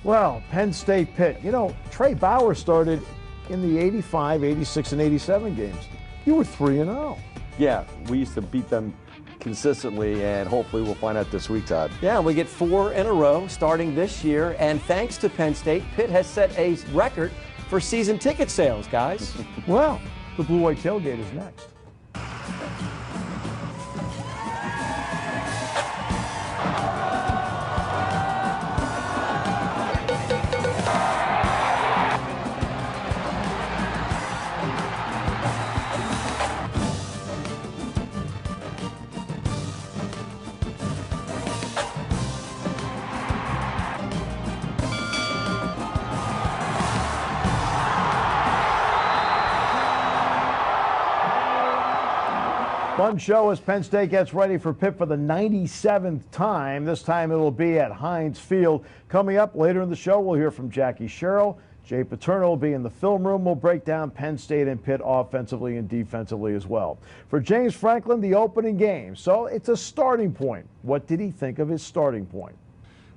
Well, Penn State Pitt. You know, Trey Bauer started in the 85, 86, and 87 games. You were 3-0. Yeah, we used to beat them consistently, and hopefully we'll find out this week, Todd. Yeah, we get 4 in a row starting this year, and thanks to Penn State, Pitt has set a record for season ticket sales, guys. Well, the Blue White Tailgate is next. Fun show as Penn State gets ready for Pitt for the 97th time. This time it'll be at Heinz Field. Coming up later in the show, we'll hear from Jackie Sherrill. Jay Paterno will be in the film room. We'll break down Penn State and Pitt offensively and defensively as well. For James Franklin, the opening game. So it's a starting point. What did he think of his starting point?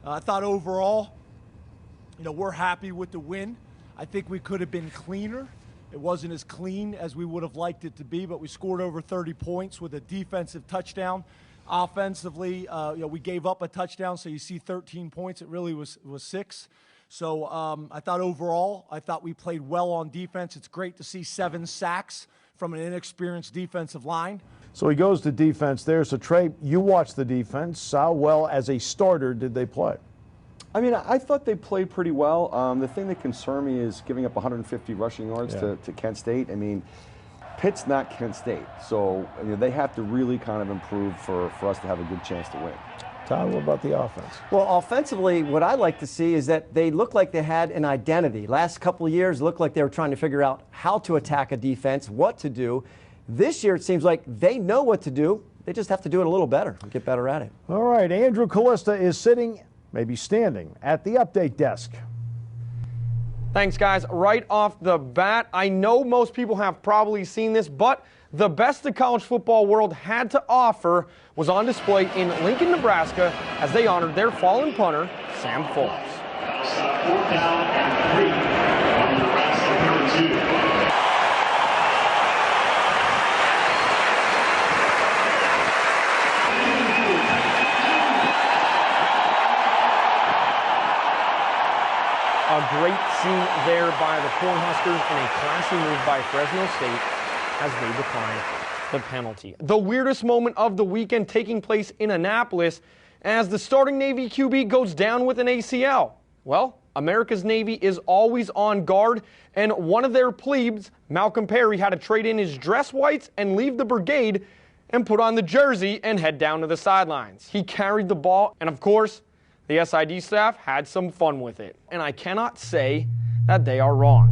I thought overall, we're happy with the win. I think we could have been cleaner. It wasn't as clean as we would have liked it to be, but we scored over 30 points with a defensive touchdown. Offensively, we gave up a touchdown, so you see 13 points. It really was 6. So I thought overall, we played well on defense. It's great to see 7 sacks from an inexperienced defensive line. So he goes to defense there. So, Trey, you watched the defense. How well as a starter did they play? I mean, I thought they played pretty well. The thing that concerned me is giving up 150 rushing yards to Kent State. I mean, Pitt's not Kent State, so they have to really kind of improve for us to have a good chance to win. Todd, what about the offense? Well, offensively, what I like to see is that they look like they had an identity. Last couple of years, it looked like they were trying to figure out how to attack a defense, what to do. This year, it seems like they know what to do. They just have to do it a little better and get better at it. All right, Andrew Kalista is sitting, maybe standing, at the update desk. Thanks, guys. Right off the bat, I know most people have probably seen this, but the best the college football world had to offer was on display in Lincoln, Nebraska, as they honored their fallen punter, Sam Folds. 4th down and 3 on Nebraska 32. A great scene there by the Cornhuskers and a classy move by Fresno State as they decline the penalty. The weirdest moment of the weekend taking place in Annapolis as the starting Navy QB goes down with an ACL. Well, America's Navy is always on guard, and one of their plebes, Malcolm Perry, had to trade in his dress whites and leave the brigade and put on the jersey and head down to the sidelines. He carried the ball, and of course, the SID staff had some fun with it, and I cannot say that they are wrong.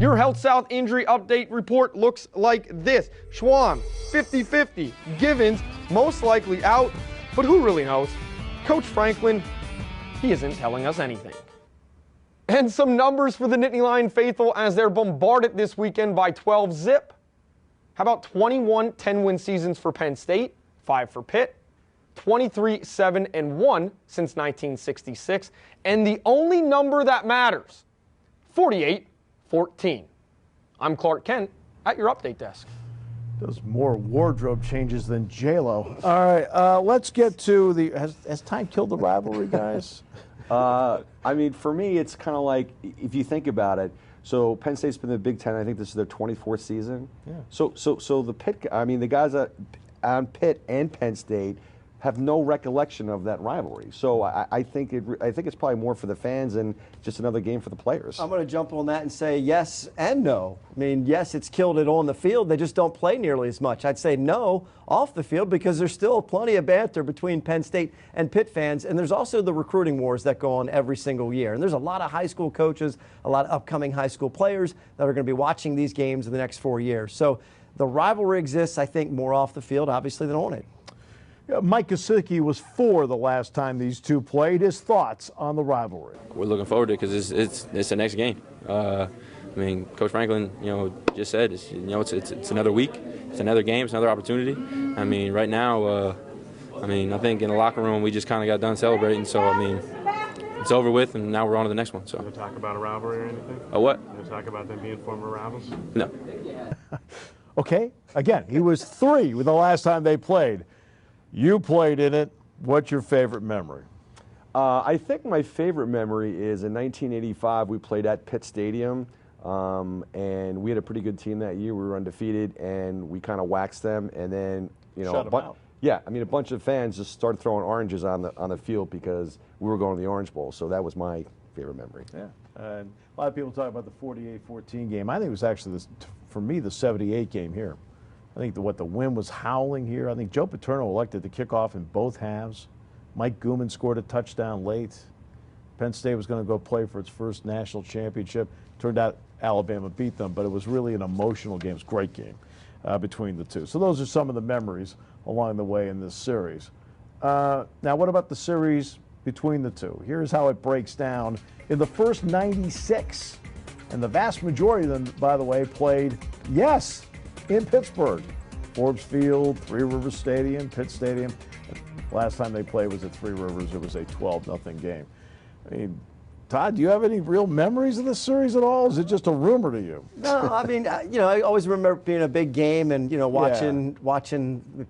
Your Health South injury update report looks like this. Schwam, 50-50. Givens, most likely out, but who really knows? Coach Franklin, he isn't telling us anything. And some numbers for the Nittany Lion faithful as they're bombarded this weekend by 12 zip. How about 21 10-win seasons for Penn State, 5 for Pitt, 23 7-1 since 1966, and the only number that matters, 48-14. I'm Clark Kent at your update desk. Those more wardrobe changes than J-Lo. All right, let's get to the. Has time killed the rivalry, guys? I mean, for me, it's kind of like, if you think about it, so Penn State's been in the Big Ten. I think this is their 24th season. Yeah. So the Pitt, I mean, the guys on Pitt and Penn State have no recollection of that rivalry. So I think it's probably more for the fans and just another game for the players. I'm going to jump on that and say yes and no. I mean, yes, it's killed it on the field. They just don't play nearly as much. I'd say no off the field because there's still plenty of banter between Penn State and Pitt fans. And there's also the recruiting wars that go on every single year. And there's a lot of high school coaches, a lot of upcoming high school players that are going to be watching these games in the next 4 years. So the rivalry exists, I think, more off the field, obviously, than on it. Mike Gesicki was 4 the last time these two played. His thoughts on the rivalry. We're looking forward to it because it's the next game. I mean, Coach Franklin, just said, it's another week, it's another game, it's another opportunity. I mean, right now, I think in the locker room we just kind of got done celebrating. So I mean, it's over with, and now we're on to the next one. So. You want to talk about a rivalry or anything? A what? You want to talk about them being former rivals? No. Okay, again, he was 3 with the last time they played. You played in it. What's your favorite memory? I think my favorite memory is in 1985, we played at Pitt Stadium, and we had a pretty good team that year. We were undefeated, and we kind of waxed them, and then, you know, Shut them out. Yeah, I mean, a bunch of fans just started throwing oranges on the field because we were going to the Orange Bowl, so that was my favorite memory. Yeah, and a lot of people talk about the 48-14 game. I think it was actually, for me, the 78 game here. I think the wind was howling here. I think Joe Paterno elected to kick off in both halves. Mike Gooman scored a touchdown late. Penn State was going to go play for its first national championship. Turned out Alabama beat them, but it was really an emotional game. It was a great game between the two. So those are some of the memories along the way in this series. Now, what about the series between the two? Here's how it breaks down. In the first 96, and the vast majority of them, by the way, played, yes, in Pittsburgh. Forbes Field, Three Rivers Stadium, Pitt Stadium. Last time they played was at Three Rivers. It was a 12-0 game. I mean, Todd, do you have any real memories of this series at all? Is it just a rumor to you? No, I mean, you know, I always remember it being a big game, and you know, watching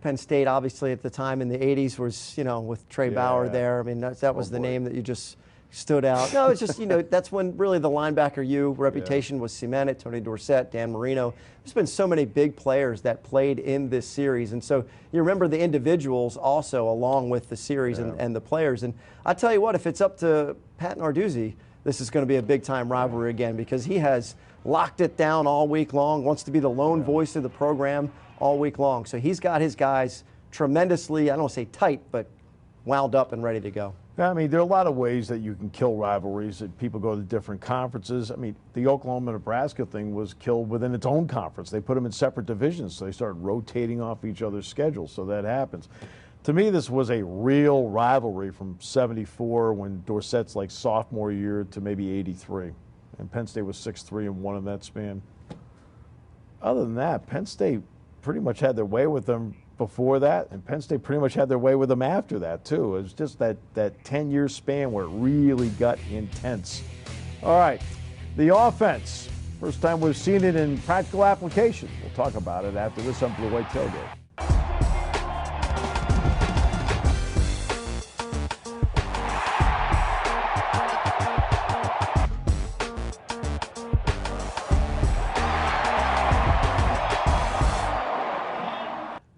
Penn State. Obviously, at the time in the '80s was, you know, with Trey Bauer there. I mean, that was the name that you just stood out. No, it's just, you know, that's when really the linebacker reputation was cemented. Tony Dorsett, Dan Marino. There's been so many big players that played in this series, and so you remember the individuals also along with the series and the players. And I tell you what, if it's up to Pat Narduzzi, this is going to be a big-time rivalry again, because he has locked it down all week long, wants to be the lone voice of the program all week long. So he's got his guys tremendously, I don't want to say tight, but wound up and ready to go. I mean, there are a lot of ways that you can kill rivalries. That people go to different conferences. I mean, the Oklahoma-Nebraska thing was killed within its own conference. They put them in separate divisions, so they started rotating off each other's schedules, so that happens. To me, this was a real rivalry from '74, when Dorsett's like sophomore year, to maybe '83. And Penn State was 6-3-1 in that span. Other than that, Penn State pretty much had their way with them before that, and Penn State pretty much had their way with them after that, too. It was just that 10-year span where it really got intense. All right, the offense. First time we've seen it in practical application. We'll talk about it after this on Blue White Tailgate.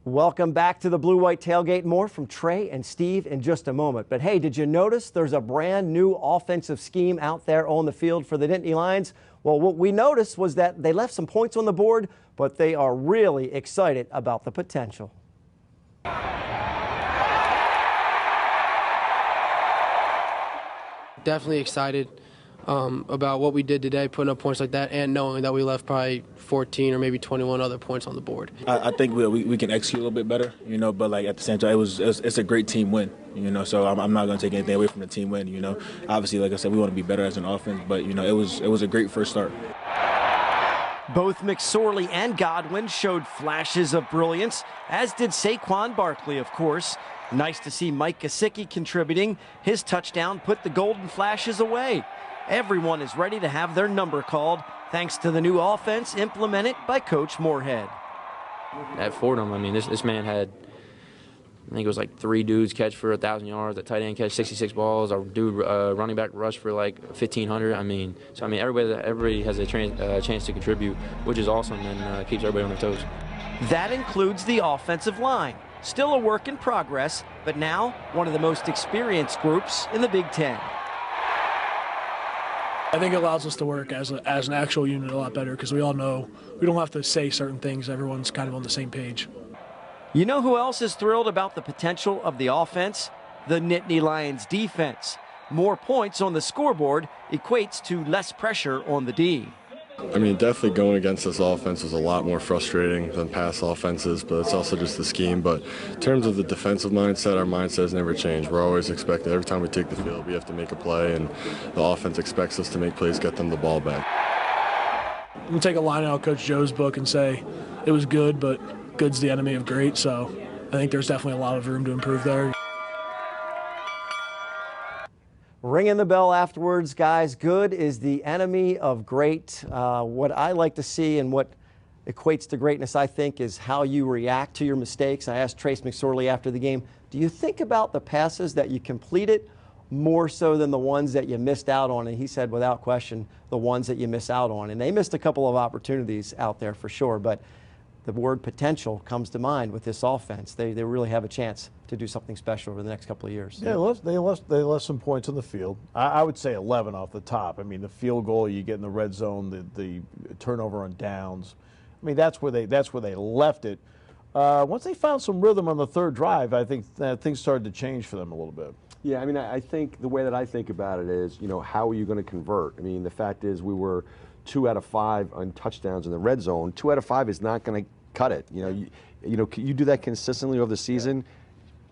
Welcome back to the Blue White Tailgate. More from Trey and Steve in just a moment. But hey, did you notice there's a brand new offensive scheme out there on the field for the Nittany Lions? Well, what we noticed was that they left some points on the board, but they are really excited about the potential. Definitely excited about what we did today, putting up points like that, and knowing that we left probably 14 or maybe 21 other points on the board. I think we can execute a little bit better, you know, but like at the same time, it's a great team win, you know, so I'm not going to take anything away from the team win, you know. Obviously, like I said, we want to be better as an offense, but, you know, it was a great first start. Both McSorley and Godwin showed flashes of brilliance, as did Saquon Barkley, of course. Nice to see Mike Gesicki contributing. His touchdown put the Golden Flashes away. Everyone is ready to have their number called, thanks to the new offense implemented by Coach Moorhead. At Fordham, I mean, this man had, I think it was like 3 dudes catch for 1,000 yards, a tight end catch 66 balls, a dude running back rush for like 1,500. I mean, so I mean, everybody has a chance to contribute, which is awesome, and keeps everybody on their toes. That includes the offensive line. Still a work in progress, but now one of the most experienced groups in the Big Ten. I think it allows us to work as an actual unit a lot better, because we all know we don't have to say certain things. Everyone's kind of on the same page. You know who else is thrilled about the potential of the offense? The Nittany Lions defense. More points on the scoreboard equates to less pressure on the D. I mean, definitely going against this offense was a lot more frustrating than past offenses, but it's also just the scheme. But in terms of the defensive mindset, our mindset has never changed. We're always expecting every time we take the field, we have to make a play, and the offense expects us to make plays, get them the ball back. We'll take a line out of Coach Joe's book and say it was good, but good's the enemy of great. So I think there's definitely a lot of room to improve there. ringing the bell afterwards, guys. Good is the enemy of great. What I like to see and what equates to greatness, I think, is how you react to your mistakes. I asked Trace McSorley after the game, do you think about the passes that you completed more so than the ones that you missed out on? And he said, without question, the ones that you miss out on. And they missed a couple of opportunities out there for sure, but the word potential comes to mind with this offense. They really have a chance to do something special over the next couple of years. Yeah, they left some points on the field. I would say 11 off the top. I mean, the field goal you get in the red zone, the turnover on downs. I mean, that's where they left it. Once they found some rhythm on the third drive, I think things started to change for them a little bit. Yeah, I mean, I think the way that I think about it is, how are you going to convert? I mean, the fact is we were 2 out of 5 on touchdowns in the red zone. 2 out of 5 is not going to cut it. You do that consistently over the season,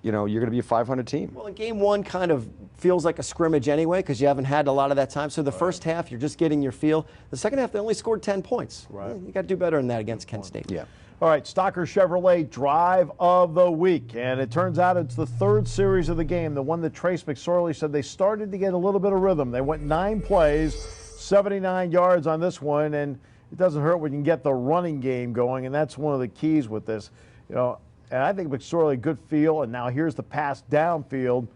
you're going to be a 500 team. Well, in game one kind of feels like a scrimmage anyway because you haven't had a lot of that time. So the first half, you're just getting your feel. The second half, they only scored 10 points. Right. You got to do better than that against Kent State. Yeah. All right, Stocker Chevrolet Drive of the Week. And it turns out it's the third series of the game, the one that Trace McSorley said they started to get a little bit of rhythm. They went 9 plays, 79 yards on this one, and it doesn't hurt when you can get the running game going, and that's one of the keys with this. And I think McSorley, good feel, and now here's the pass downfield.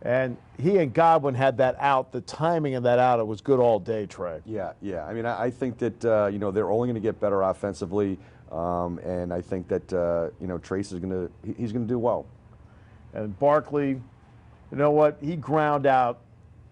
And he and Godwin had that out. The timing of that out, it was good all day, Trey. Yeah. I mean, I think that, they're only going to get better offensively. And I think that, Trace is he's going to do well. And Barkley, you know what? He ground out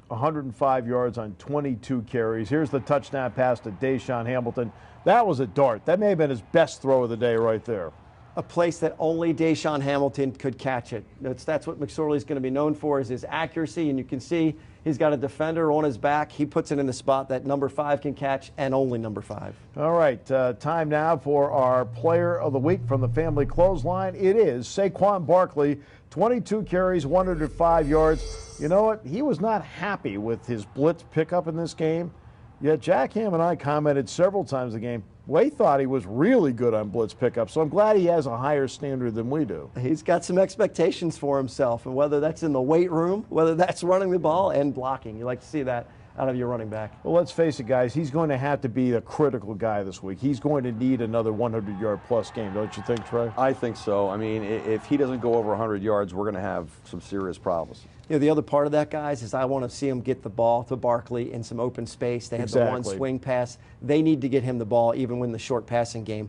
105 yards on 22 carries. Here's the touchdown pass to Deshaun Hamilton. That was a dart. That may have been his best throw of the day right there. A place that only Deshaun Hamilton could catch it. That's what McSorley's going to be known for, is his accuracy, and you can see he's got a defender on his back. He puts it in the spot that number 5 can catch, and only number 5. All right, time now for our player of the week from the family clothesline. It is Saquon Barkley, 22 carries, 105 yards. You know what? He was not happy with his blitz pickup in this game, yet Jack Ham and I commented several times in the game, we thought he was really good on blitz pickup, so I'm glad he has a higher standard than we do. He's got some expectations for himself, and whether that's in the weight room, whether that's running the ball and blocking. You like to see that out of your running back. Well, let's face it, guys, he's going to have to be a critical guy this week. He's going to need another 100-yard-plus game, don't you think, Trey? I think so. I mean, if he doesn't go over 100 yards, we're going to have some serious problems. The other part of that, guys, is I want to see him get the ball to Barkley in some open space. They had the one swing pass. They need to get him the ball, even when the short passing game.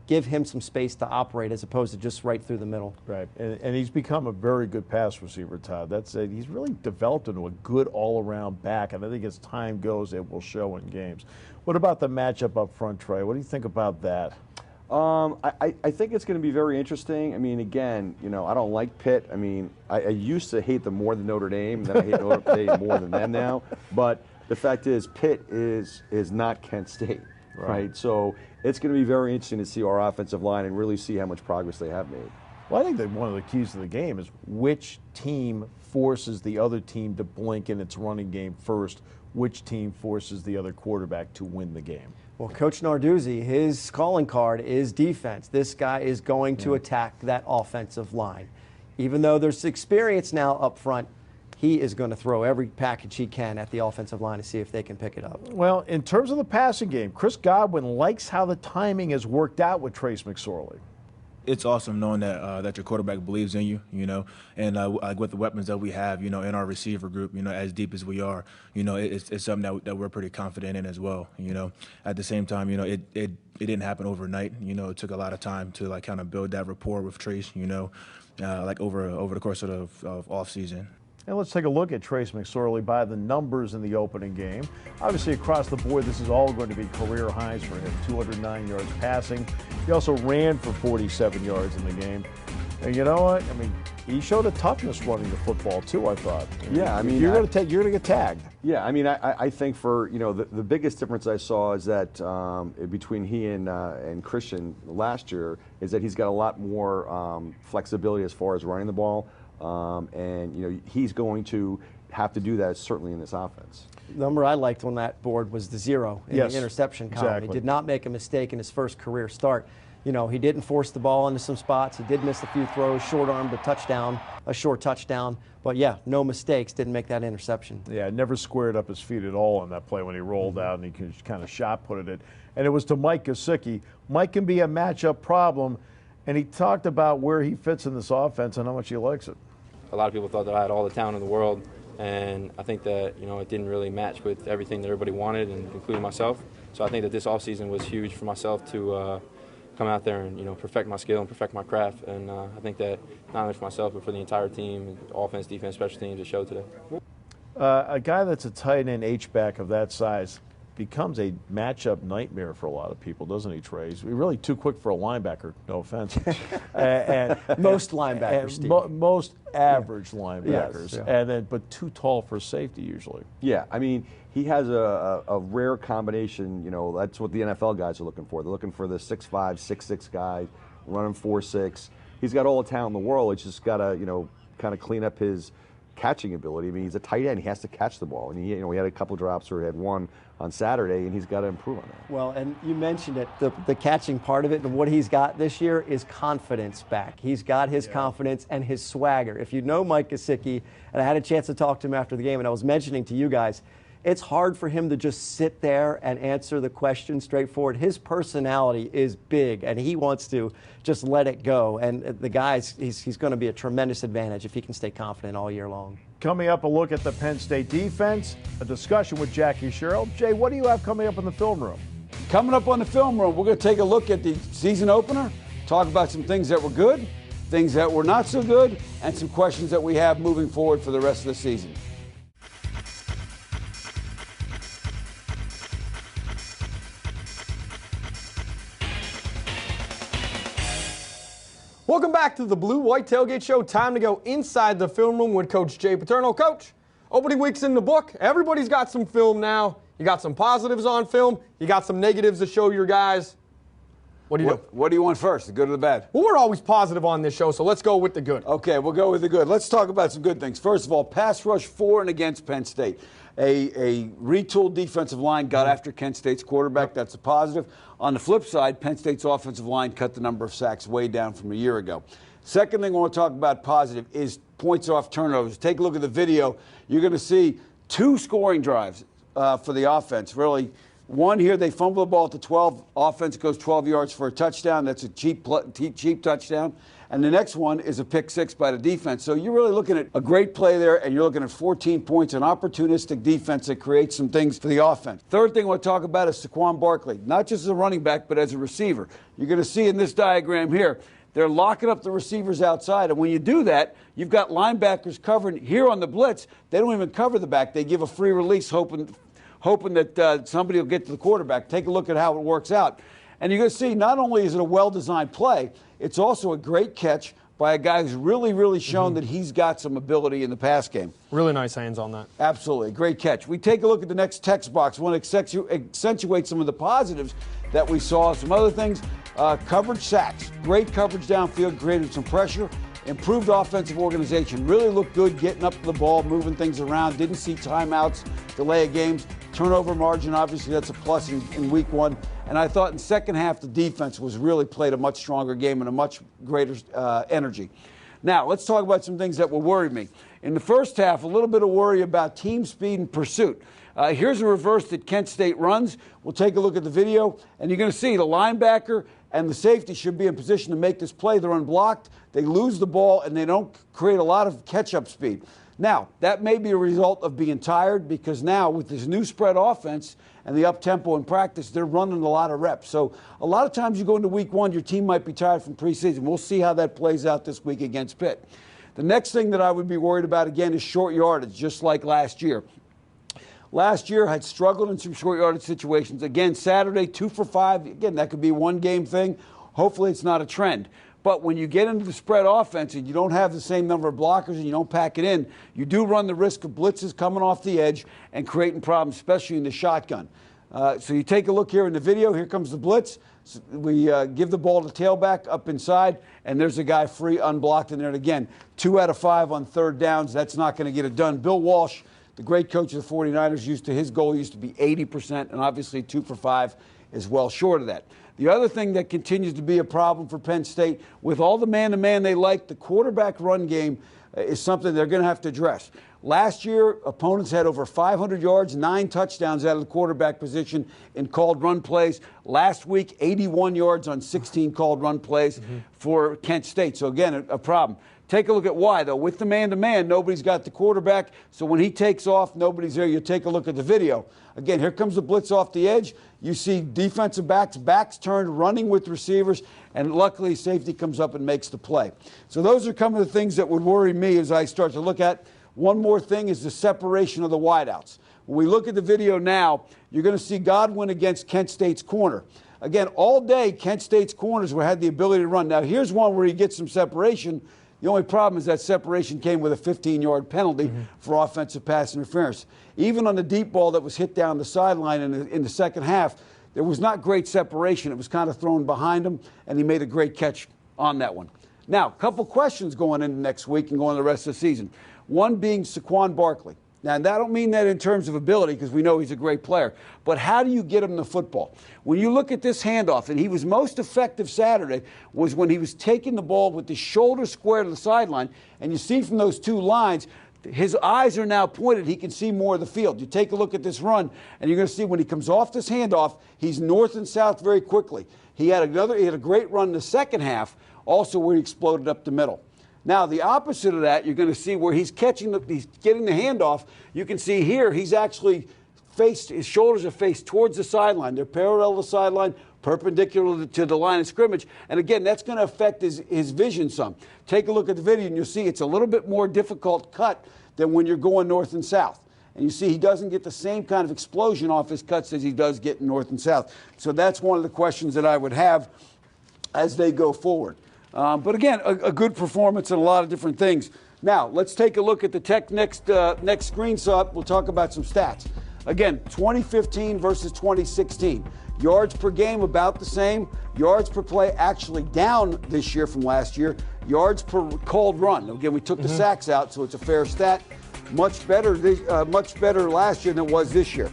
Give him some space to operate as opposed to just right through the middle. Right, and he's become a very good pass receiver, Todd. That's it. He's really developed into a good all-around back, and I think as time goes, it will show in games. What about the matchup up front, Trey? What do you think about that? I think it's going to be very interesting. I mean, again, I don't like Pitt. I mean, I used to hate them more than Notre Dame, and then I hate Notre Dame more than them now. But the fact is, Pitt is not Kent State, right? So it's going to be very interesting to see our offensive line and really see how much progress they have made. Well, I think that one of the keys to the game is which team forces the other team to blink in its running game first, which team forces the other quarterback to win the game. Well, Coach Narduzzi, his calling card is defense. This guy is going to attack that offensive line. Even though there's experience now up front, he is going to throw every package he can at the offensive line to see if they can pick it up. Well, in terms of the passing game, Chris Godwin likes how the timing has worked out with Trace McSorley. It's awesome knowing that that your quarterback believes in you, and like with the weapons that we have, in our receiver group, as deep as we are, it's something that we're pretty confident in as well. At the same time, it didn't happen overnight. It took a lot of time to kind of build that rapport with Trace, over the course of off season. And let's take a look at Trace McSorley by the numbers in the opening game. Obviously, across the board, this is all going to be career highs for him. 209 yards passing. He also ran for 47 yards in the game. And you know what? I mean, he showed a toughness running the football too, I thought. Yeah, I mean, you're going to get tagged. Yeah, I mean, I think for the biggest difference I saw is that between he and Christian last year is that he's got a lot more flexibility as far as running the ball. And he's going to have to do that certainly in this offense. The number I liked on that board was the 0 in the interception column. Exactly. He did not make a mistake in his first career start. he didn't force the ball into some spots. He did miss a few throws, short-armed a short touchdown. But, yeah, no mistakes, didn't make that interception. Yeah, never squared up his feet at all on that play when he rolled out and he kind of shot-putted it. And it was to Mike Gesicki. Mike can be a matchup problem, and he talked about where he fits in this offense and how much he likes it. A lot of people thought that I had all the talent in the world, and I think that, it didn't really match with everything that everybody wanted, and including myself. So I think that this offseason was huge for myself to come out there and, perfect my skill and perfect my craft. And I think that not only for myself, but for the entire team, offense, defense, special teams, it showed today. A guy that's a tight end H-back of that size becomes a matchup nightmare for a lot of people, doesn't he, Trey? He's really too quick for a linebacker, no offense. and most linebackers, most average linebackers, yes, but too tall for safety usually. Yeah, I mean, he has a rare combination. That's what the NFL guys are looking for. They're looking for the 6'5", 6'6" guy, running 4.6. He's got all the talent in the world. He's just got to, kind of clean up his catching ability. I mean, he's a tight end. He has to catch the ball. And he had a couple drops, or he had one on Saturday, and he's got to improve on that. Well, and you mentioned it, the catching part of it, and what he's got this year is confidence back. He's got his confidence and his swagger. If you know Mike Gesicki, and I had a chance to talk to him after the game, and I was mentioning to you guys, it's hard for him to just sit there and answer the question straightforward. His personality is big, and he wants to just let it go. And the guys, he's going to be a tremendous advantage if he can stay confident all year long. Coming up, a look at the Penn State defense, a discussion with Jackie Sherrill. Jay, what do you have coming up in the film room? Coming up on the film room, we're going to take a look at the season opener, talk about some things that were good, things that were not so good, and some questions that we have moving forward for the rest of the season. Welcome back to the Blue White Tailgate Show. Time to go inside the film room with Coach Jay Paterno. Coach, opening week's in the book. Everybody's got some film now. You got some positives on film. You got some negatives to show your guys. What do you do? What do you want first, the good or the bad? Well, we're always positive on this show, so let's go with the good. Okay, we'll go with the good. Let's talk about some good things. First of all, pass rush for and against Penn State. A retooled defensive line got after Kent State's quarterback. That's a positive. On the flip side, Penn State's offensive line cut the number of sacks way down from a year ago. Second thing I want to talk about positive is points off turnovers. Take a look at the video. You're going to see 2 scoring drives for the offense. Really, one here, they fumble the ball at the 12. Offense goes 12 yards for a touchdown. That's a cheap touchdown. And the next one is a pick 6 by the defense. So you're really looking at a great play there, and you're looking at 14 points, an opportunistic defense that creates some things for the offense. Third thing I want to talk about is Saquon Barkley, not just as a running back, but as a receiver. You're going to see in this diagram here, they're locking up the receivers outside. And when you do that, you've got linebackers covering here on the blitz. They don't even cover the back. They give a free release, hoping that somebody will get to the quarterback. Take a look at how it works out. And you're going to see not only is it a well-designed play, it's also a great catch by a guy who's really shown that he's got some ability in the pass game. Really nice hands on that. Absolutely. Great catch. We take a look at the next text box. We want to accentuate some of the positives that we saw. Some other things, coverage sacks. Great coverage downfield, created some pressure. Improved offensive organization. Really looked good getting up to the ball, moving things around. Didn't see timeouts, delay of games. Turnover margin, obviously, that's a plus in week 1. And I thought in second half, the defense was really played a much stronger game and a much greater energy. Now, let's talk about some things that will worry me. In the first half, a little bit of worry about team speed and pursuit. Here's a reverse that Kent State runs. We'll take a look at the video, and you're going to see the linebacker and the safety should be in position to make this play. They're unblocked. They lose the ball, and they don't create a lot of catch-up speed. Now, that may be a result of being tired, because now with this new spread offense and the up-tempo in practice, they're running a lot of reps. So a lot of times you go into week 1, your team might be tired from preseason. We'll see how that plays out this week against Pitt. The next thing that I would be worried about, again, is short yardage, just like last year. Last year, had struggled in some short yardage situations. Again, Saturday, 2 for 5. Again, that could be a one-game thing. Hopefully it's not a trend. But when you get into the spread offense and you don't have the same number of blockers and you don't pack it in, you do run the risk of blitzes coming off the edge and creating problems, especially in the shotgun. So you take a look here in the video. Here comes the blitz. We give the ball to tailback up inside, and there's a guy free, unblocked in there. And again, 2 out of 5 on third downs. That's not going to get it done. Bill Walsh, the great coach of the 49ers, his goal used to be 80%, and obviously 2 for 5 is well short of that. The other thing that continues to be a problem for Penn State, with all the man-to-man they like, the quarterback run game is something they're going to have to address. Last year, opponents had over 500 yards, 9 touchdowns out of the quarterback position in called run plays. Last week, 81 yards on 16 called run plays for Kent State. So again, a problem. Take a look at why, though. With the man-to-man, nobody's got the quarterback, so when he takes off, nobody's there. You take a look at the video. Again, here comes the blitz off the edge. You see defensive backs turned, running with receivers, and luckily safety comes up and makes the play. So those are some of the things that would worry me as I start to look at. One more thing is the separation of the wideouts. When we look at the video now, you're going to see Godwin against Kent State's corner. Again, all day, Kent State's corners had the ability to run. Now, here's one where he gets some separation. The only problem is that separation came with a 15-yard penalty for offensive pass interference. Even on the deep ball that was hit down the sideline in the second half, there was not great separation. It was kind of thrown behind him, and he made a great catch on that one. Now, a couple questions going into next week and going the rest of the season. One being Saquon Barkley. Now, I don't mean that in terms of ability, because we know he's a great player, but how do you get him the football? When you look at this handoff, and he was most effective Saturday, was when he was taking the ball with the shoulder square to the sideline, and you see from those two lines, his eyes are now pointed. He can see more of the field. You take a look at this run, and you're going to see when he comes off this handoff, he's north and south very quickly. He had a great run in the second half, also where he exploded up the middle. Now, the opposite of that, you're going to see where he's getting the handoff. You can see here, he's actually his shoulders are faced towards the sideline. They're parallel to the sideline, perpendicular to the line of scrimmage. And again, that's going to affect his vision some. Take a look at the video, and you'll see it's a little bit more difficult cut than when you're going north and south. And you see he doesn't get the same kind of explosion off his cuts as he does get in north and south. So that's one of the questions that I would have as they go forward. But again, a good performance in a lot of different things. Now, let's take a look at the next screenshot. We'll talk about some stats. Again, 2015 versus 2016. Yards per game about the same. Yards per play actually down this year from last year. Yards per called run. Again, we took the sacks out, so it's a fair stat. Much better last year than it was this year.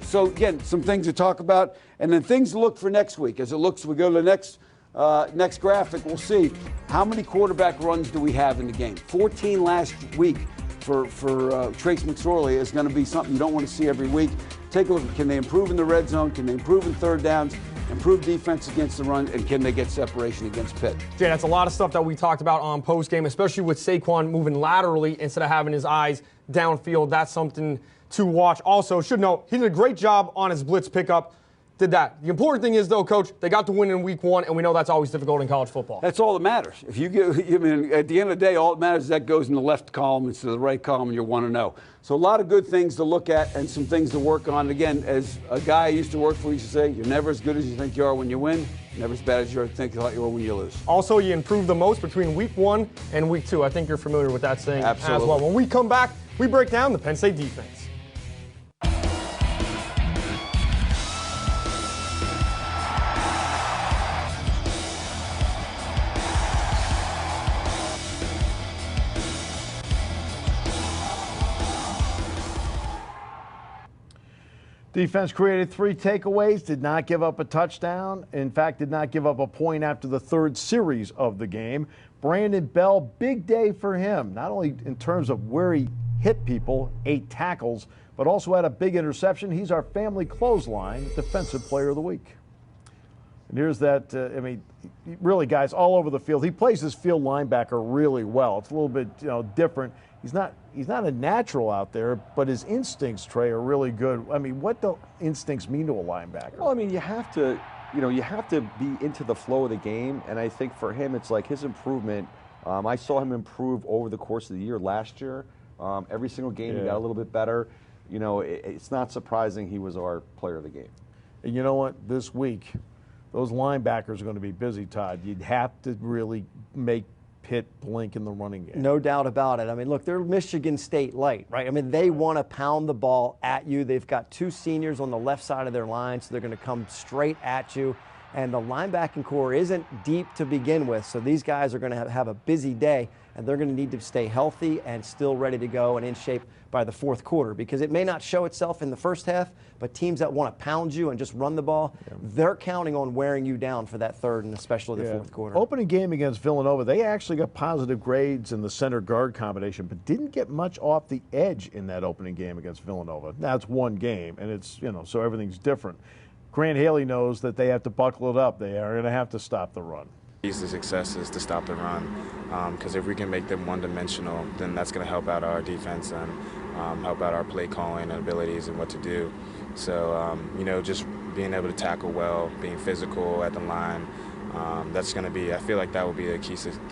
So again, some things to talk about, and then things to look for next week. As we go to the next graphic, we'll see how many quarterback runs do we have in the game. 14 last week for Trace McSorley is going to be something you don't want to see every week. Take a look. Can they improve in the red zone? Can they improve in third downs? Improve defense against the run, and can they get separation against Pitt? Jay, that's a lot of stuff that we talked about on postgame, especially with Saquon moving laterally instead of having his eyes downfield. That's something to watch. Also, should know, he did a great job on his blitz pickup. Did that. The important thing is, though, Coach, they got the win in week 1, and we know that's always difficult in college football. That's all that matters. If you get, at the end of the day, all that matters is that goes in the left column instead of the right column, and you're 1-0. So a lot of good things to look at and some things to work on. Again, as a guy I used to work for used to say, you're never as good as you think you are when you win, never as bad as you think you are when you lose. Also, you improve the most between week 1 and week 2. I think you're familiar with that saying as well. When we come back, we break down the Penn State defense. Defense created 3 takeaways, did not give up a touchdown. In fact, did not give up a point after the third series of the game. Brandon Bell, big day for him, not only in terms of where he hit people, 8 tackles, but also had a big interception. He's our family clothesline defensive player of the week. And here's that, really, guys, all over the field. He plays his field linebacker really well. It's a little bit, different. He's not a natural out there, but his instincts, Trey, are really good. I mean, what do instincts mean to a linebacker? Well, you have to be into the flow of the game, and I think for him, it's like his improvement. I saw him improve over the course of the year last year. Every single game, he got a little bit better. It's not surprising he was our player of the game. And you know what? This week, those linebackers are going to be busy, Todd. You'd have to really make Pitt blink in the running game. No doubt about it. Look, they're Michigan State light, right? They want to pound the ball at you. They've got 2 seniors on the left side of their line, so they're going to come straight at you. And the linebacking core isn't deep to begin with, so these guys are going to have a busy day, and they're going to need to stay healthy and still ready to go and in shape by the fourth quarter, because it may not show itself in the first half, but teams that want to pound you and just run the ball, they're counting on wearing you down for that third and especially the fourth quarter. Opening game against Villanova, they actually got positive grades in the center guard combination, but didn't get much off the edge in that opening game against Villanova. Now it's one game, and it's, so everything's different. Grant Haley knows that they have to buckle it up. They are going to have to stop the run. Keys to success is to stop the run, because if we can make them one-dimensional, then that's going to help out our defense and help out our play calling and abilities and what to do. So, just being able to tackle well, being physical at the line, that's going to be, I feel like that will be the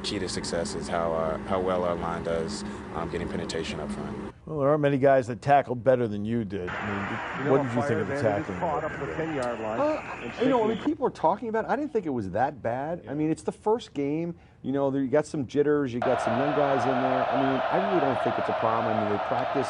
key to success, is how well our line does getting penetration up front. Well, there aren't many guys that tackled better than you did. I mean, what did you think of the tackling? Caught up the 10-yard line. People are talking about it. I didn't think it was that bad. I mean, it's the first game. You got some jitters. You got some young guys in there. I mean, I really don't think it's a problem. I mean, they practice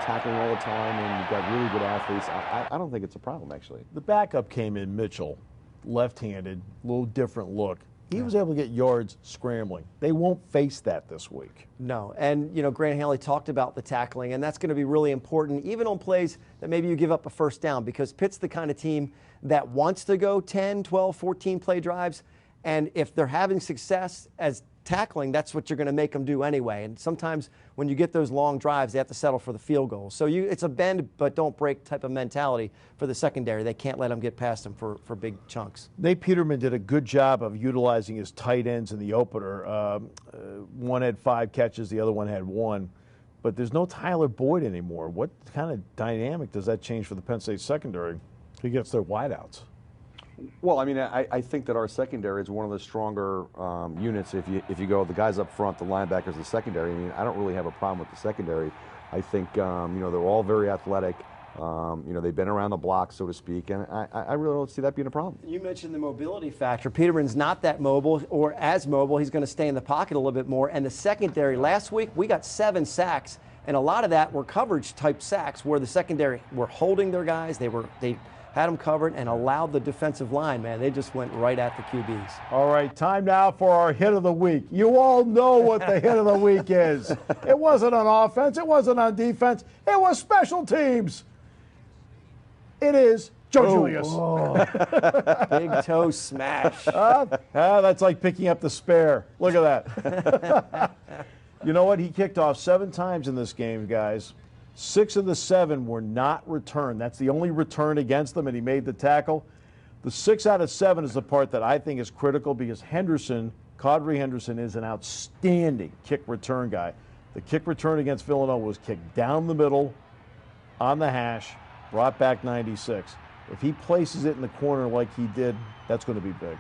tackling all the time, and you've got really good athletes. I don't think it's a problem, actually. The backup came in, Mitchell, left-handed, a little different look. He was able to get yards scrambling. They won't face that this week. No, and Grant Haley talked about the tackling, and that's going to be really important, even on plays that maybe you give up a first down, because Pitt's the kind of team that wants to go 10, 12, 14 play drives, and if they're having success as tackling, that's what you're going to make them do anyway. And sometimes when you get those long drives, they have to settle for the field goal. So it's a bend but don't break type of mentality for the secondary. They can't let them get past them for big chunks. Nate Peterman did a good job of utilizing his tight ends in the opener. One had 5 catches, the other one had 1. But there's no Tyler Boyd anymore. What kind of dynamic does that change for the Penn State secondary? Who gets their wideouts? Well, I mean, I think that our secondary is one of the stronger units. If you go the guys up front, the linebackers, the secondary. I mean, I don't really have a problem with the secondary. I think they're all very athletic. They've been around the block, so to speak, and I really don't see that being a problem. You mentioned the mobility factor. Peterman's not that mobile or as mobile. He's going to stay in the pocket a little bit more. And the secondary, last week we got 7 sacks, and a lot of that were coverage type sacks where the secondary were holding their guys. They had them covered and allowed the defensive line, man. They just went right at the QBs. All right, time now for our hit of the week. You all know what the hit of the week is. It wasn't on offense. It wasn't on defense. It was special teams. It is Joe Julius. Big toe smash. That's like picking up the spare. Look at that. You know what? He kicked off 7 times in this game, guys. 6 of the 7 were not returned. That's the only return against them, and he made the tackle. The 6 out of 7 is the part that I think is critical, because Kadri Henderson is an outstanding kick return guy. The kick return against Villanova was kicked down the middle, on the hash, brought back 96. If he places it in the corner like he did, that's going to be big.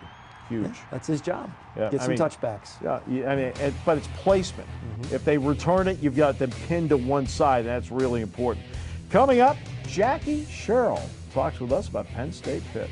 Huge. Yeah, that's his job. Yeah, Get some touchbacks. Yeah, but it's placement. If they return it, you've got them pinned to one side, and that's really important. Coming up, Jackie Sherrill talks with us about Penn State Pitt.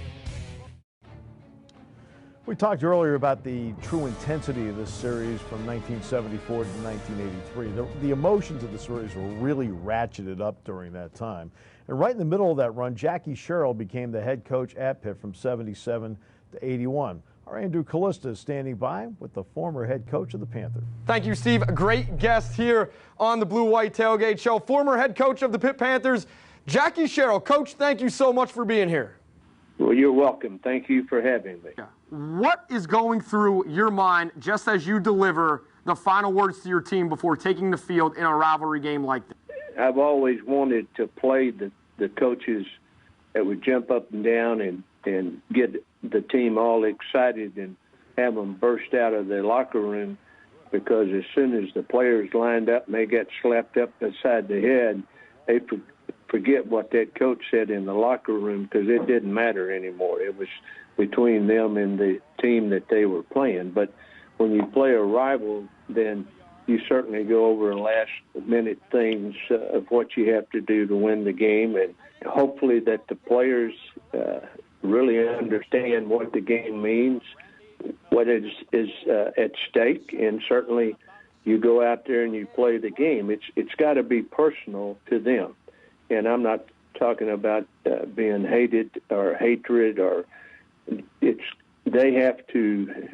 We talked earlier about the true intensity of this series from 1974 to 1983. The emotions of the series were really ratcheted up during that time. And right in the middle of that run, Jackie Sherrill became the head coach at Pitt from 77 to 81. Our Andrew Kalista is standing by with the former head coach of the Panthers. Thank you, Steve. A great guest here on the Blue White Tailgate Show. Former head coach of the Pitt Panthers, Jackie Sherrill. Coach, thank you so much for being here. Well, you're welcome. Thank you for having me. What is going through your mind just as you deliver the final words to your team before taking the field in a rivalry game like this? I've always wanted to play the coaches that would jump up and down and get the team all excited and have them burst out of their locker room, because as soon as the players lined up and they got slapped up beside the head, they forget what that coach said in the locker room, because it didn't matter anymore. It was between them and the team that they were playing. But when you play a rival, then you certainly go over last-minute things of what you have to do to win the game, and hopefully that the players really understand what the game means, what is at stake, and certainly you go out there and you play the game. It's got to be personal to them, and I'm not talking about being hated or hatred or they have to,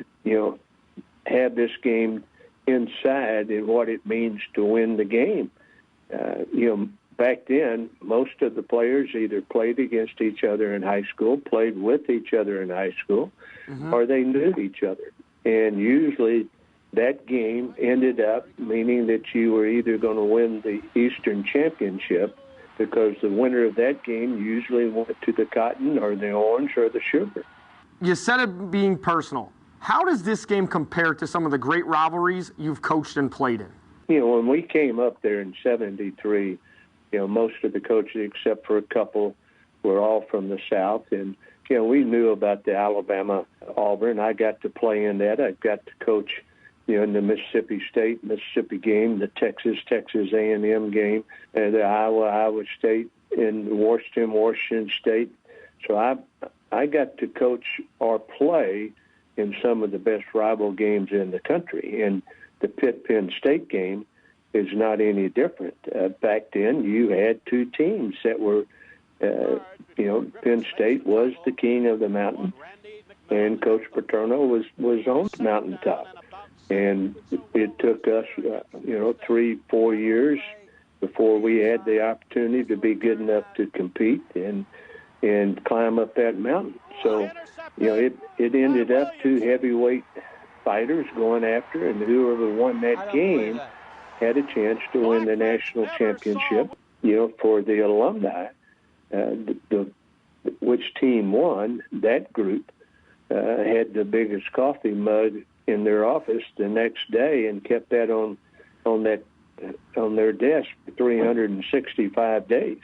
have this game inside and what it means to win the game. Back then, most of the players either played against each other in high school, played with each other in high school, or they knew each other. And usually that game ended up meaning that you were either going to win the Eastern Championship, because the winner of that game usually went to the Cotton or the Orange or the Sugar. You said it being personal. How does this game compare to some of the great rivalries you've coached and played in? When we came up there in '73, most of the coaches, except for a couple, were all from the South. And, we knew about the Alabama-Auburn. I got to play in that. I got to coach, in the Mississippi State, Mississippi game, the Texas A&M game, and the Iowa State, and Washington State. So I got to coach or play in some of the best rival games in the country. And the Pitt-Penn State game is not any different. Back then, you had two teams that were, Penn State was the king of the mountain, and Coach Paterno was on the mountaintop. And it took us, 3-4 years before we had the opportunity to be good enough to compete and climb up that mountain. So, it ended up two heavyweight fighters going after, and whoever won that game had a chance to win the national championship. For the alumni, which team won, that group had the biggest coffee mug in their office the next day and kept that on their desk for 365 days.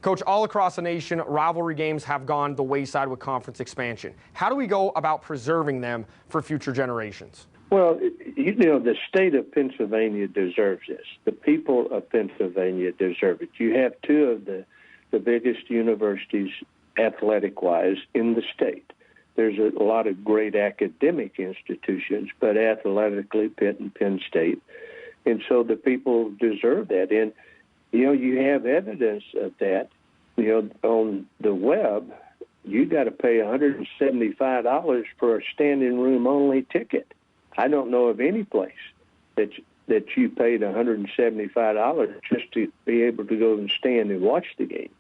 Coach, all across the nation, rivalry games have gone the wayside with conference expansion. How do we go about preserving them for future generations? Well, the state of Pennsylvania deserves this. The people of Pennsylvania deserve it. You have two of the biggest universities athletic-wise in the state. There's a lot of great academic institutions, but athletically, Pitt and Penn State. And so the people deserve that. And, you have evidence of that, on the web. You got to pay $175 for a standing room only ticket. I don't know of any place that you paid $175 just to be able to go and stand and watch the game.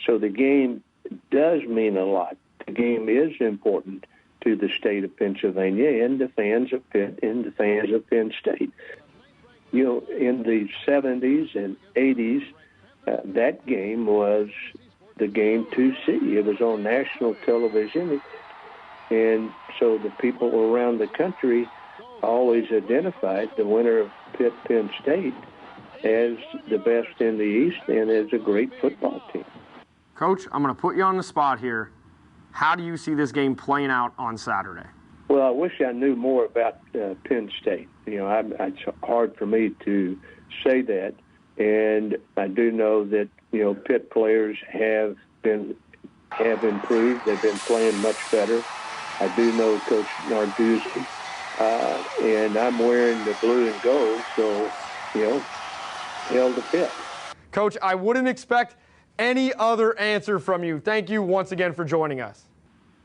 So the game does mean a lot. The game is important to the state of Pennsylvania and the fans of Pitt and the fans of Penn State. In the 70s and 80s, that game was the game to see. It was on national television, and so the people around the country always identified the winner of Pitt-Penn State as the best in the East and as a great football team. Coach, I'm going to put you on the spot here. How do you see this game playing out on Saturday? Well, I wish I knew more about Penn State. It's hard for me to say that, and I do know that Pitt players have improved. They've been playing much better. I do know Coach Narduzzi, and I'm wearing the blue and gold, so hell to Pitt. Coach, I wouldn't expect any other answer from you. Thank you once again for joining us.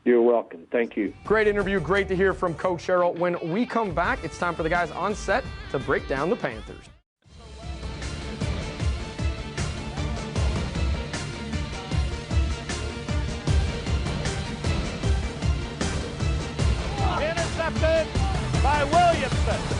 You're welcome. Thank you. Great interview. Great to hear from Coach Sherrill. When we come back, it's time for the guys on set to break down the Panthers. Intercepted by Williamson.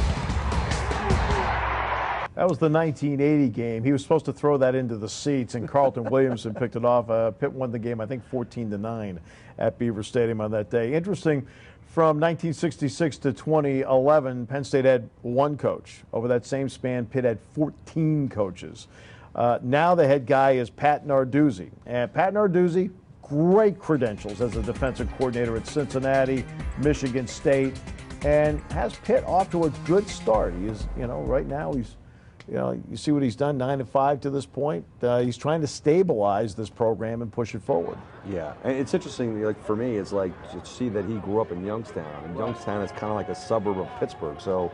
That was the 1980 game. He was supposed to throw that into the seats, and Carlton Williamson picked it off. Pitt won the game, I think, 14-9 at Beaver Stadium on that day. Interesting, from 1966 to 2011, Penn State had one coach. Over that same span, Pitt had 14 coaches. Now the head guy is Pat Narduzzi. And Pat Narduzzi, great credentials as a defensive coordinator at Cincinnati, Michigan State, and has Pitt off to a good start. He is, right now he's, you see what he's done, 9-5 to this point. He's trying to stabilize this program and push it forward. Yeah, and it's interesting, like for me, it's like to see that he grew up in Youngstown. And Youngstown is kind of like a suburb of Pittsburgh. So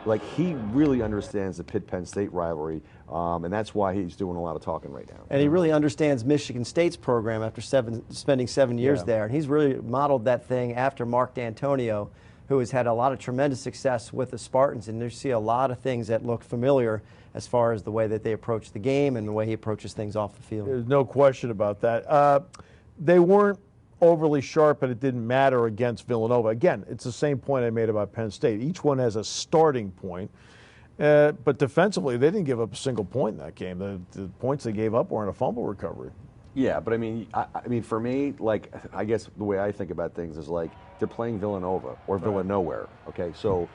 like he really understands the Pitt-Penn State rivalry, and that's why he's doing a lot of talking right now. And he really understands Michigan State's program after spending 7 years there. And he's really modeled that thing after Mark D'Antonio, who has had a lot of tremendous success with the Spartans. And you see a lot of things that look familiar as far as the way that they approach the game and the way he approaches things off the field. There's no question about that. They weren't overly sharp, and it didn't matter against Villanova. Again, it's the same point I made about Penn State. Each one has a starting point, but defensively, they didn't give up a single point in that game. The points they gave up were in a fumble recovery. Yeah, but I mean, for me, like, I guess the way I think about things is like they're playing Villanova or Villanowhere. Okay, so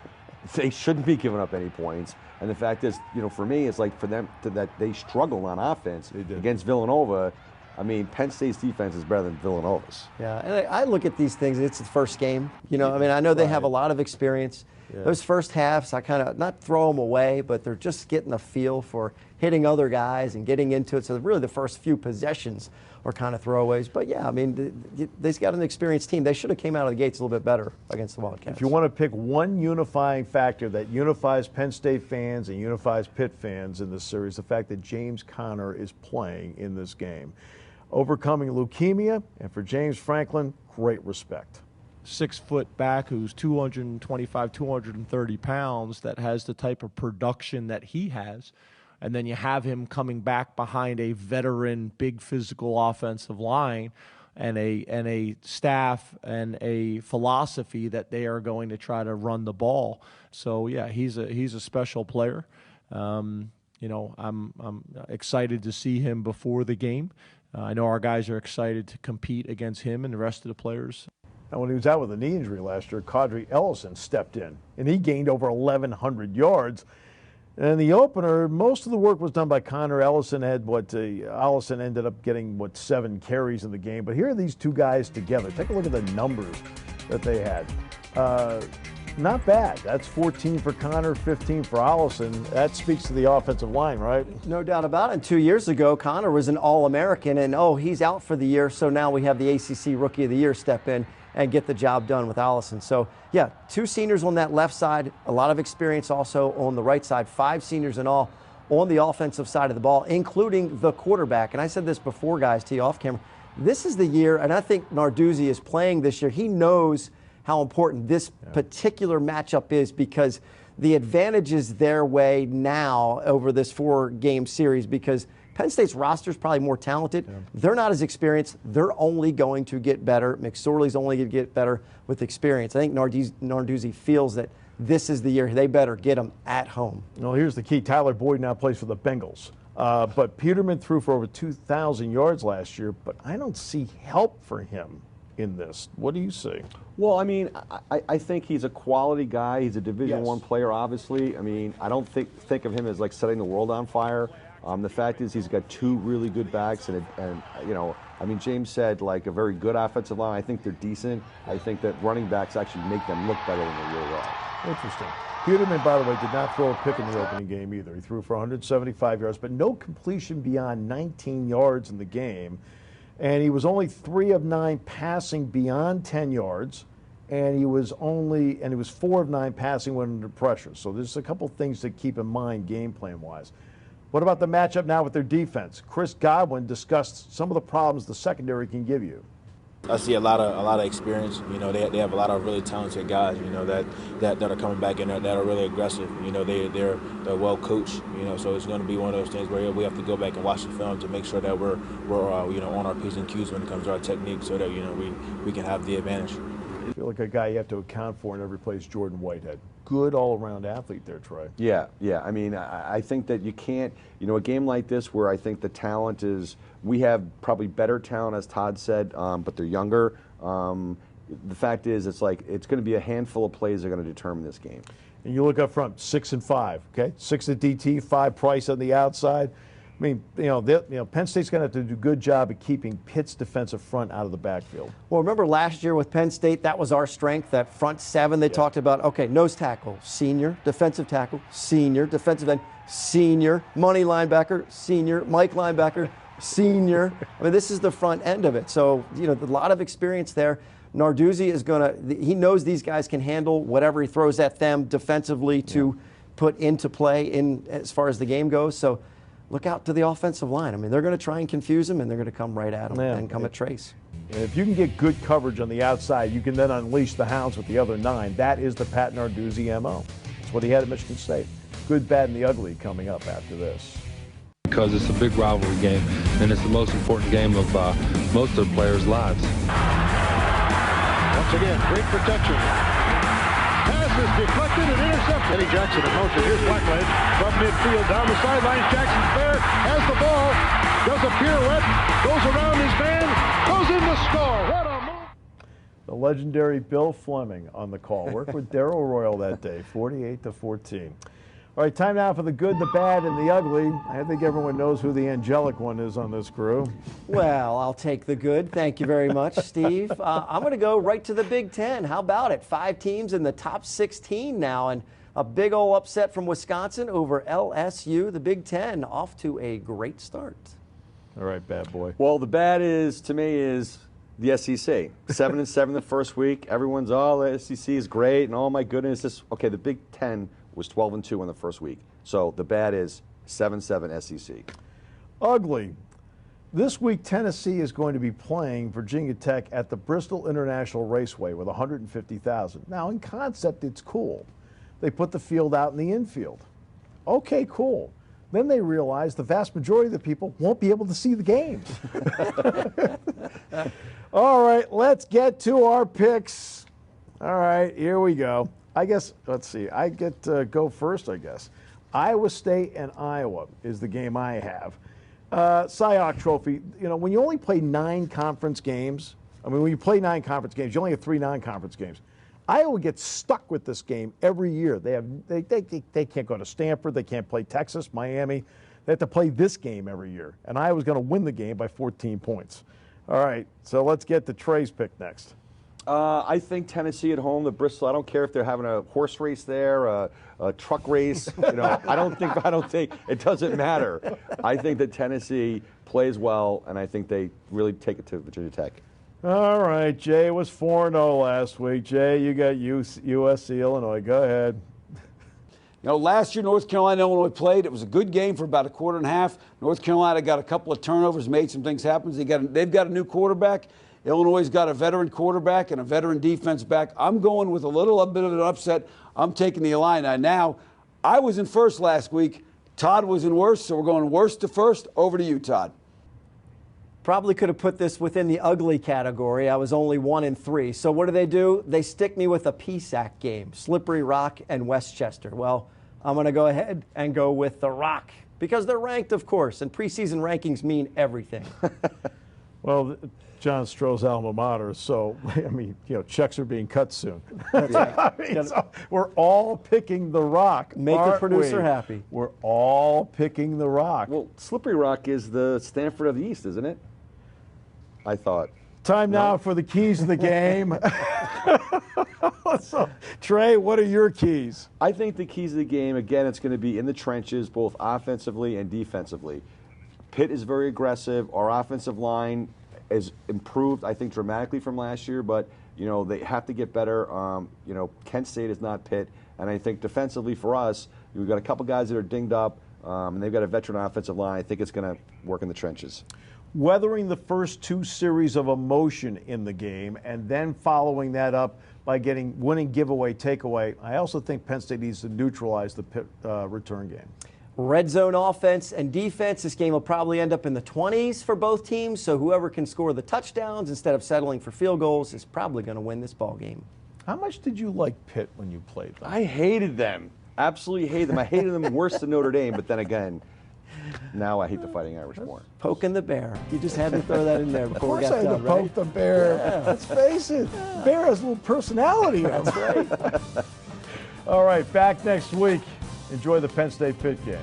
they shouldn't be giving up any points. And the fact is, you know, for me, it's like for them that they struggled on offense against Villanova. I mean, Penn State's defense is better than Villanova's. Yeah, and I look at these things, it's the first game. You know, I mean, I know they have a lot of experience. Yeah. Those first halves, I kind of, not throw them away, but they're just getting a feel for hitting other guys and getting into it. So really the first few possessions are kind of throwaways. But yeah, I mean, they've got an experienced team. They should have came out of the gates a little bit better against the Wildcats. If you want to pick one unifying factor that unifies Penn State fans and unifies Pitt fans in this series, the fact that James Conner is playing in this game. Overcoming leukemia, and for James Franklin, great respect. 6-foot back who's 225, 230 pounds that has the type of production that he has. And then you have him coming back behind a veteran, big physical offensive line and a staff and a philosophy that they are going to try to run the ball. So, yeah, he's a special player. You know, I'm excited to see him before the game. I know our guys are excited to compete against him and the rest of the players. And when he was out with a knee injury last year, Kadri Ellison stepped in, and he gained over 1,100 yards. And in the opener, most of the work was done by Connor. Ellison ended up getting, 7 carries in the game. But here are these two guys together. Take a look at the numbers that they had. Not bad. That's 14 for Connor, 15 for Allison. That speaks to the offensive line, right? No doubt about it. And 2 years ago, Connor was an All-American, and he's out for the year. So now we have the ACC Rookie of the Year step in and get the job done with Allison. So, yeah, 2 seniors on that left side, a lot of experience also on the right side, 5 seniors in all on the offensive side of the ball, including the quarterback. And I said this before, guys, to you off camera. This is the year, and I think Narduzzi is playing this year. He knows how important this particular matchup is because the advantage is their way now over this 4-game series because Penn State's roster is probably more talented. Yeah. They're not as experienced. They're only going to get better. McSorley's only going to get better with experience. I think Narduzzi feels that this is the year they better get them at home. Well, here's the key. Tyler Boyd now plays for the Bengals. But Peterman threw for over 2,000 yards last year, but I don't see help for him in this. What do you see? Well, I mean, I think he's a quality guy. He's a Division I player, obviously. I mean, I don't think of him as like setting the world on fire. The fact is he's got 2 really good backs, and you know, I mean, James said like a very good offensive line. I think they're decent. I think that running backs actually make them look better than they really are. Interesting. Peterman, by the way, did not throw a pick in the opening game either. He threw for 175 yards, but no completion beyond 19 yards in the game. And he was only 3 of 9 passing beyond 10 yards, and he was 4 of 9 passing when under pressure. So there's a couple things to keep in mind game plan wise. What about the matchup now with their defense? Chris Godwin discussed some of the problems the secondary can give you. I see a lot of experience. You know, they have a lot of really talented guys. You know that are coming back in there that are really aggressive. You know, they're well coached. You know, so it's going to be one of those things where we have to go back and watch the film to make sure that we're you know, on our P's and Q's when it comes to our technique, so that, you know, we can have the advantage. I feel like a guy you have to account for in every place. Jordan Whitehead, good all-around athlete there, Trey. Yeah. I mean, I think that you can't, you know, a game like this where I think the talent is, we have probably better talent, as Todd said, but they're younger. The fact is, it's like it's going to be a handful of plays that are going to determine this game. And you look up front, 6 and 5. Okay, 6 at DT, 5 Price on the outside. I mean, Penn State's going to have to do a good job of keeping Pitt's defensive front out of the backfield. Well, remember last year with Penn State, that was our strength, that front 7 they talked about. Okay, nose tackle, senior, defensive tackle, senior, defensive end, senior, money linebacker, senior, Mike linebacker, senior. I mean, this is the front end of it. So, you know, a lot of experience there. Narduzzi is going to, he knows these guys can handle whatever he throws at them defensively to put into play as far as the game goes. So look out to the offensive line. I mean, they're going to try and confuse them, and they're going to come right at them and come at Trace. And if you can get good coverage on the outside, you can then unleash the Hounds with the other 9. That is the Pat Narduzzi MO. That's what he had at Michigan State. Good, bad, and the ugly coming up after this. Because it's a big rivalry game, and it's the most important game of most of the players' lives. Once again, great protection. Pass is deflected and intercepted. Eddie Jackson in motion. Here's Blackledge from midfield down the sidelines. Jackson's there, has the ball, does a pirouette, goes around his man, goes in to score. What a move! The legendary Bill Fleming on the call. Worked with Darrell Royal that day, 48-14. All right, time now for the good, the bad, and the ugly. I think everyone knows who the angelic one is on this crew. Well, I'll take the good. Thank you very much, Steve. I'm going to go right to the Big Ten. How about it? 5 teams in the top 16 now, and a big old upset from Wisconsin over LSU. The Big Ten off to a great start. All right, bad boy. Well, the bad is, to me, is the SEC. 7-7 the first week. Everyone's, oh, the SEC is great, and oh my goodness. Okay, the Big Ten was 12-2 in the first week. So the bad is 7-7 SEC. Ugly. This week, Tennessee is going to be playing Virginia Tech at the Bristol International Raceway with 150,000. Now, in concept, it's cool. They put the field out in the infield. Okay, cool. Then they realize the vast majority of the people won't be able to see the games. All right, let's get to our picks. All right, here we go. I guess, let's see, I get to go first, I guess. Iowa State and Iowa is the game I have. SIAC Trophy, you know, when you only play 9 conference games, when you play 9 conference games, you only have 3 non-conference games. Iowa gets stuck with this game every year. They can't go to Stanford. They can't play Texas, Miami. They have to play this game every year. And Iowa's going to win the game by 14 points. All right, so let's get to Trey's pick next. I think Tennessee at home, the Bristol. I don't care if they're having a horse race there, a truck race. You know, I don't think it doesn't matter. I think that Tennessee plays well, and I think they really take it to Virginia Tech. All right, Jay was 4-0 last week. Jay, you got USC, Illinois. Go ahead. You know, last year North Carolina and Illinois played. It was a good game for about a quarter and a half. North Carolina got a couple of turnovers, made some things happen. They've got a new quarterback. Illinois' got a veteran quarterback and a veteran defense back. I'm going with a little bit of an upset. I'm taking the Illini. Now, I was in first last week. Todd was in worst, so we're going worst to first. Over to you, Todd. Probably could have put this within the ugly category. I was only 1-3. So what do? They stick me with a PSAC game, Slippery Rock and Westchester. Well, I'm going to go ahead and go with the Rock because they're ranked, of course, and preseason rankings mean everything. Well, John Stroh's alma mater, so, I mean, you know, checks are being cut soon. That's right. I mean, so we're all picking the Rock. Make the producer happy. We're all picking the Rock. Well, Slippery Rock is the Stanford of the East, isn't it? I thought. Time now for the keys of the game. So, Trey, what are your keys? I think the keys of the game, again, it's going to be in the trenches, both offensively and defensively. Pitt is very aggressive. Our offensive line is improved, I think, dramatically from last year, but, you know, they have to get better. You know, Kent State is not Pitt, and I think defensively for us, we've got a couple guys that are dinged up, and they've got a veteran offensive line. I think it's going to work in the trenches. Weathering the first 2 series of emotion in the game and then following that up by winning giveaway, takeaway. I also think Penn State needs to neutralize the Pitt return game. Red zone offense and defense. This game will probably end up in the 20s for both teams, so whoever can score the touchdowns instead of settling for field goals is probably going to win this ball game. How much did you like Pitt when you played them? I hated them. Absolutely hated them. I hated them worse than Notre Dame, but then again, now I hate the Fighting Irish more. Poking the bear. You just had to throw that in there before we got done, right? Of course I had to poke the bear. Yeah. Let's face it, the bear has a little personality. That's right. All right, back next week. Enjoy the Penn State Pitt game.